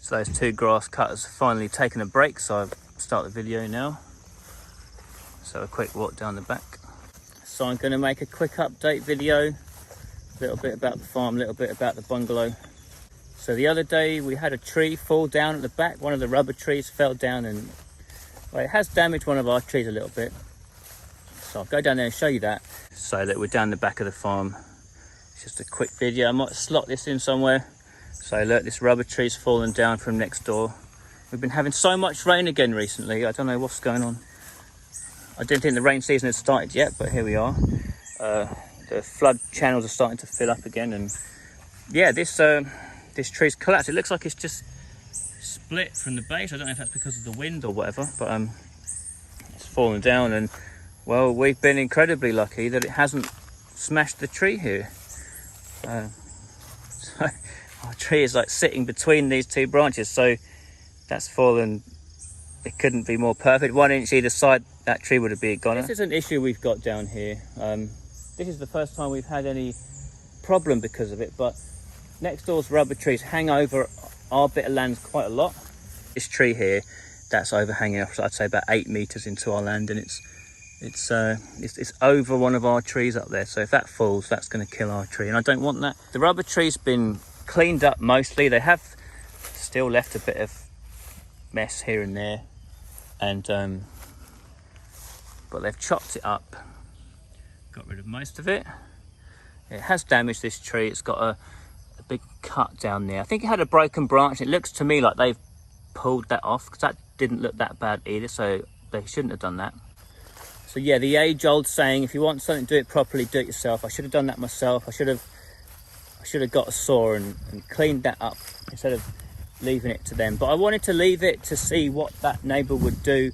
So those two grass cutters have finally taken a break, so I've started the video now. So a quick walk down the back. So I'm going to make a quick update video, a little bit about the farm, a little bit about the bungalow. So the other day we had a tree fall down at the back. One of the rubber trees fell down and it has damaged one of our trees a little bit. So I'll go down there and show you that. So that we're down the back of the farm. It's just a quick video. I might slot this in somewhere. So look, this rubber tree's fallen down from next door. We've been having so much rain again recently. I don't know what's going on. I didn't think the rain season had started yet, but here we are. The flood channels are starting to fill up again, and yeah, this tree's collapsed. It looks like it's just split from the base. I don't know if that's because of the wind or whatever, but it's fallen down, and well, we've been incredibly lucky that it hasn't smashed the tree here. So our tree is like sitting between these two branches, so that's fallen. It couldn't be more perfect. 1 inch either side, that tree would have been gone. This is an issue we've got down here. This is the first time we've had any problem because of it, but next door's rubber trees hang over our bit of land quite a lot. This tree here, that's overhanging us, I'd say about 8 meters into our land, and it's over one of our trees up there. So if that falls, that's going to kill our tree, and I don't want that. The rubber tree's been cleaned up mostly. They have still left a bit of mess here and there, and but they've chopped it up, got rid of most of it. It has damaged this tree. It's got a big cut down there. I think it had a broken branch. It looks to me like they've pulled that off, because that didn't look that bad either, so they shouldn't have done that. So yeah, the age-old saying, if you want something, do it properly, do it yourself. I should have done that myself. I should have got a saw and cleaned that up instead of leaving it to them. But I wanted to leave it to see what that neighbour would do.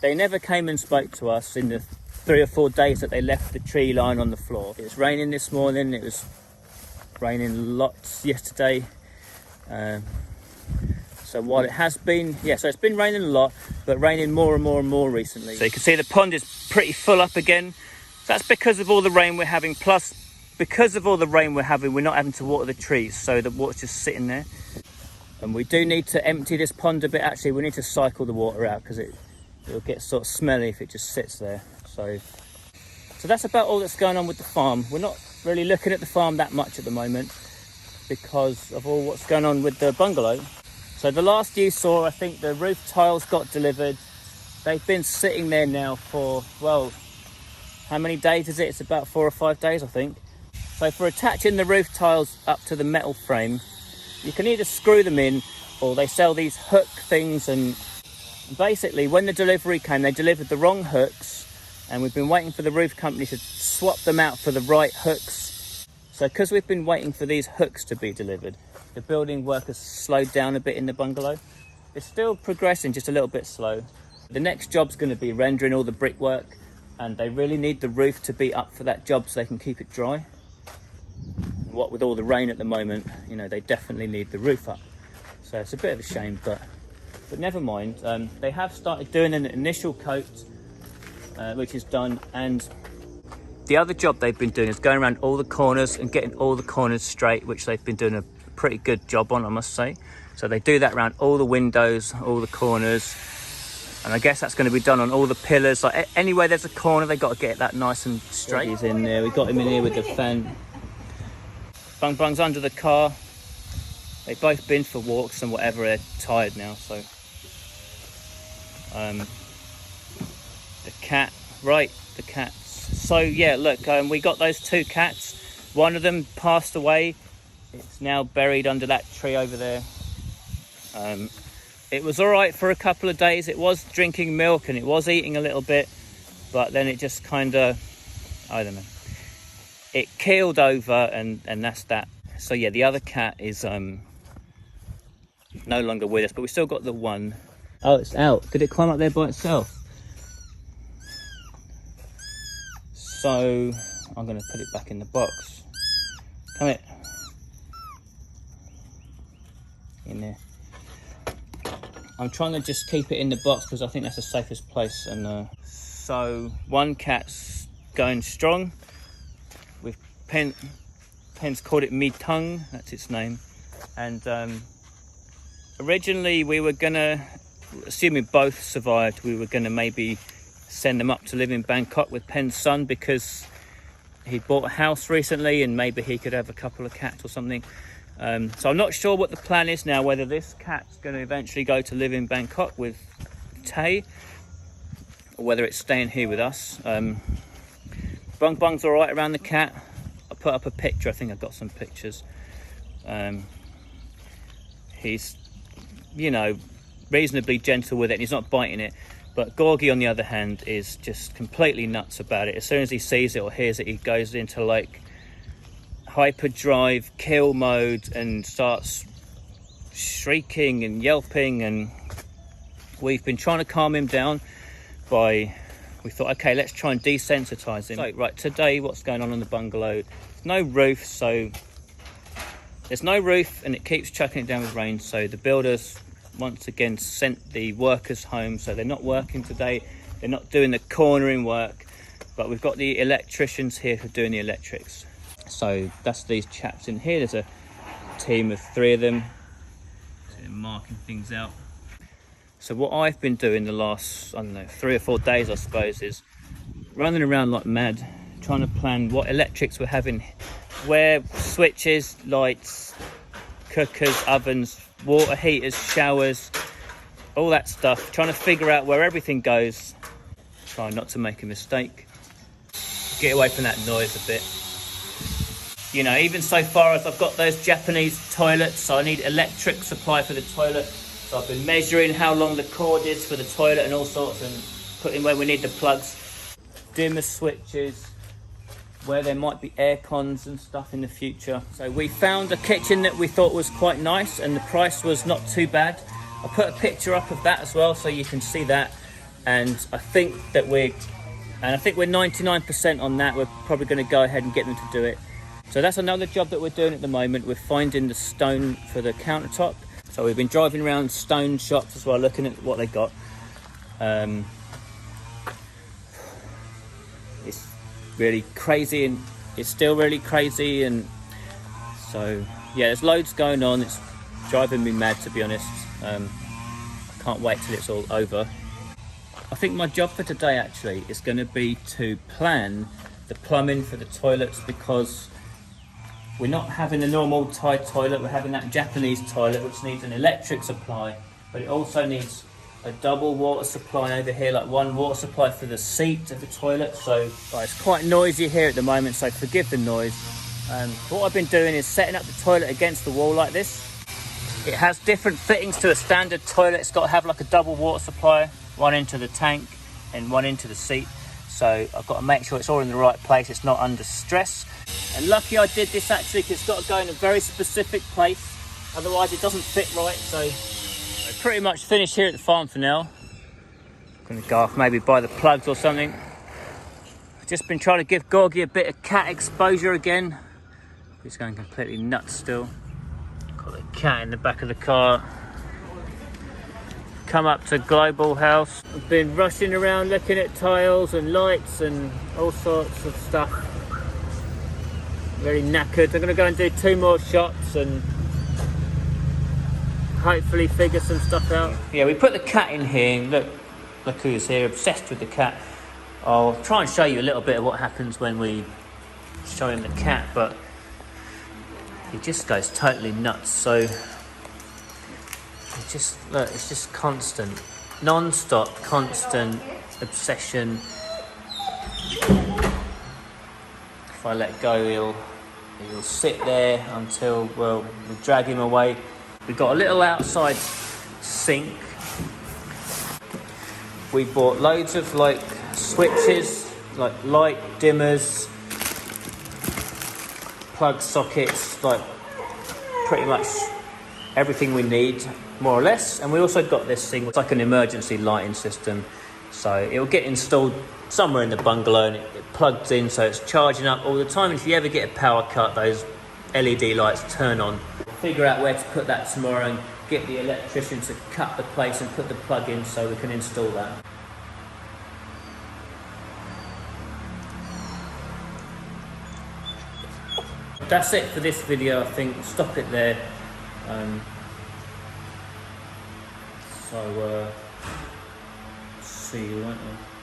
They never came and spoke to us in the 3 or 4 days that they left the tree lying on the floor. It was raining this morning. It was raining lots yesterday. So while it has been, so it's been raining a lot, but raining more and more and more recently. So you can see the pond is pretty full up again. That's because of all the rain we're having. Plus, because of all the rain we're having, we're not having to water the trees, so the water's just sitting there. And we do need to empty this pond a bit. Actually, we need to cycle the water out, because it'll get sort of smelly if it just sits there. So that's about all that's going on with the farm. We're not really looking at the farm that much at the moment because of all what's going on with the bungalow. So the last you saw, I think the roof tiles got delivered. They've been sitting there now for, well, how many days is it? It's about 4 or 5 days, I think. So for attaching the roof tiles up to the metal frame, you can either screw them in, or they sell these hook things, and basically when the delivery came, they delivered the wrong hooks, and we've been waiting for the roof company to swap them out for the right hooks. So because we've been waiting for these hooks to be delivered, the building work has slowed down a bit in the bungalow. It's still progressing, just a little bit slow. The next job's going to be rendering all the brickwork, and they really need the roof to be up for that job so they can keep it dry. What with all the rain at the moment, they definitely need the roof up. So it's a bit of a shame, but never mind. They have started doing an initial coat, which is done, and the other job they've been doing is going around all the corners and getting all the corners straight, which they've been doing a pretty good job on, I must say. So they do that around all the windows, all the corners, and I guess that's going to be done on all the pillars. Like anywhere there's a corner, they've got to get that nice and straight. He's in there. We got him in here with the fan. Bung Bung's under the car. They've both been for walks and whatever. They're tired now, so the cats. So yeah, look, we got those 2 cats. One of them passed away. It's now buried under that tree over there. It was all right for a couple of days. It was drinking milk and it was eating a little bit, but then it just kind of, I don't know, it keeled over, and that's that. So yeah, the other cat is no longer with us, but we still got the one. Oh, it's out. Did it climb up there by itself? So I'm going to put it back in the box. Come here. In there. I'm trying to just keep it in the box because I think that's the safest place. And so one cat's going strong. With Penn's called it Mi Tongue, that's its name. And originally we were gonna, assuming both survived, we were gonna maybe send them up to live in Bangkok with Penn's son, because he bought a house recently and maybe he could have a couple of cats or something. So I'm not sure what the plan is now, whether this cat's going to eventually go to live in Bangkok with Tay or whether it's staying here with us. Bung Bung's all right around the cat. I put up a picture, I think I've got some pictures. He's, you know, reasonably gentle with it and he's not biting it. But Gorgie, on the other hand, is just completely nuts about it. As soon as he sees it or hears it, he goes into like hyperdrive kill mode and starts shrieking and yelping. And we've been trying to calm him down we thought, okay, let's try and desensitize him. So, right, today what's going on the bungalow? There's no roof, so there's no roof and it keeps chucking it down with rain. So the builders once again sent the workers home, so they're not working today. They're not doing the cornering work, but we've got the electricians here for doing the electrics. So that's these chaps in here. There's a team of 3 of them. So they're marking things out. So what I've been doing the last, I don't know, 3 or 4 days, I suppose, is running around like mad, trying to plan what electrics we're having, where switches, lights, cookers, ovens, water heaters, showers, all that stuff, trying to figure out where everything goes, try not to make a mistake, get away from that noise a bit. You know, even so far as I've got those Japanese toilets, so I need electric supply for the toilet, so I've been measuring how long the cord is for the toilet and all sorts, and putting where we need the plugs, dimmer switches, where there might be air cons and stuff in the future. So we found a kitchen that we thought was quite nice and the price was not too bad. I put a picture up of that as well so you can see that, and I think we're 99% on that. We're probably going to go ahead and get them to do it. So that's another job that we're doing at the moment. We're finding the stone for the countertop. So we've been driving around stone shops as well, looking at what they got. It's really crazy, and it's still really crazy, and so yeah, there's loads going on. It's driving me mad, to be honest. I can't wait till it's all over. I think my job for today actually is going to be to plan the plumbing for the toilets, because we're not having a normal Thai toilet, we're having that Japanese toilet which needs an electric supply, but it also needs a double water supply over here, like one water supply for the seat of the toilet. So it's quite noisy here at the moment, so forgive the noise. What I've been doing is setting up the toilet against the wall like this. It has different fittings to a standard toilet. It's got to have like a double water supply, one into the tank and one into the seat. So I've got to make sure it's all in the right place, it's not under stress. And lucky I did this actually, because it's got to go in a very specific place, otherwise it doesn't fit right. So I'm pretty much finished here at the farm for now. I'm going to go off, maybe buy the plugs or something. I've just been trying to give Gorgie a bit of cat exposure again. He's going completely nuts still. Got the cat in the back of the car. Come up to Global House. I've been rushing around looking at tiles and lights and all sorts of stuff. Very knackered. I'm going to go and do 2 more shots and hopefully figure some stuff out. Yeah, we put the cat in here. Look who's here, obsessed with the cat. I'll try and show you a little bit of what happens when we show him the cat, but he just goes totally nuts. So it's just constant, non-stop, constant obsession. If I let go, he'll sit there until, well, we drag him away. We've got a little outside sink. We bought loads of like switches, like light dimmers, plug sockets, like pretty much everything we need, more or less. And we also got this thing, it's like an emergency lighting system. So it'll get installed somewhere in the bungalow and it plugs in, so it's charging up all the time. If you ever get a power cut, those LED lights turn on. Figure out where to put that tomorrow and get the electrician to cut the place and put the plug in so we can install that. That's it for this video, I think. Stop it there. So see you, won't we?